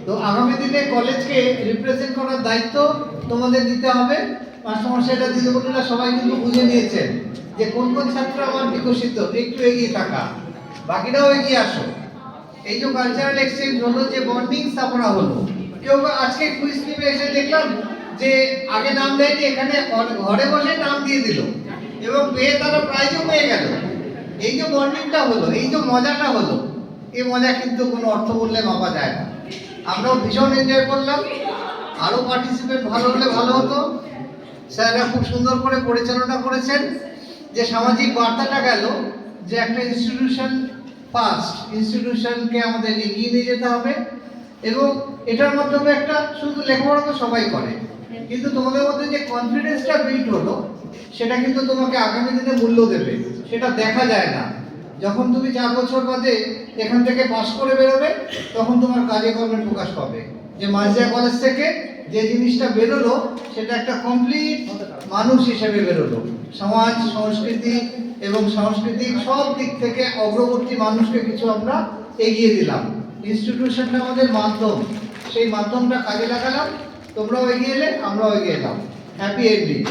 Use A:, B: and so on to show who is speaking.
A: তো আগামী দিনে কলেজকে রিপ্রেজেন্ট করার দায়িত্ব তোমাদের দিতে হবে। মাস্টারমশাইরা দিদিমণিরা সবাই কিন্তু বুঝে নিয়েছেন যে কোন কোন ছাত্র আমার বিকশিত, একটু এগিয়ে থাকা, বাকিরাও এগিয়ে আসো। এই যে কালচারাল এক্সচেঞ্জ হলো, যে বন্ডিং স্থাপনা হলো, কেউ আজকে কুইজ টিমে এসে দেখলাম যে আগে নাম দেয়নি, এখানে ঘরে বসে নাম দিয়ে দিল এবং পেয়ে তারা প্রাইজও পেয়ে গেল। এই যে বন্ডিংটা হলো, এই যে মজাটা হলো, এই মজা কিন্তু কোনো অর্থ বললে মাপা যায় না। আমরাও ভীষণ এনজয় করলাম। আরো পার্টিসিপেট ভালো হলে ভালো হতো। স্যাররা খুব সুন্দর করে পরিচালনা করেছেন। যে সামাজিক বার্তাটা গেল যে একটা ইনস্টিটিউশন ফার্স্ট, ইনস্টিটিউশনকে আমাদের এগিয়ে নিয়ে যেতে হবে এবং এটার মাধ্যমে একটা, শুধু লেখাপড়া তো সবাই করে, কিন্তু তোমাদের মধ্যে যে কনফিডেন্সটা বিল্ড হলো সেটা কিন্তু তোমাকে আগামী দিনে মূল্য দেবে। সেটা দেখা যায় না। যখন তুমি 4 বছর বাদে এখান থেকে পাশ করে বেরোবে তখন তোমার কাজে কর্মে প্রকাশ পাবে যে মাঝিয়া কলেজ থেকে যে জিনিসটা বেরোলো সেটা একটা কমপ্লিট মানুষ হিসেবে বেরোলো। সমাজ, সংস্কৃতি এবং সাংস্কৃতিক সব দিক থেকে অগ্রবর্তী মানুষকে কিছু আমরা এগিয়ে দিলাম। ইনস্টিটিউশনটা আমাদের মাধ্যম, সেই মাধ্যমটা কাজে লাগালাম। তোমরাও এগিয়ে এলে, আমরাও এগিয়ে এলাম। Happy ending.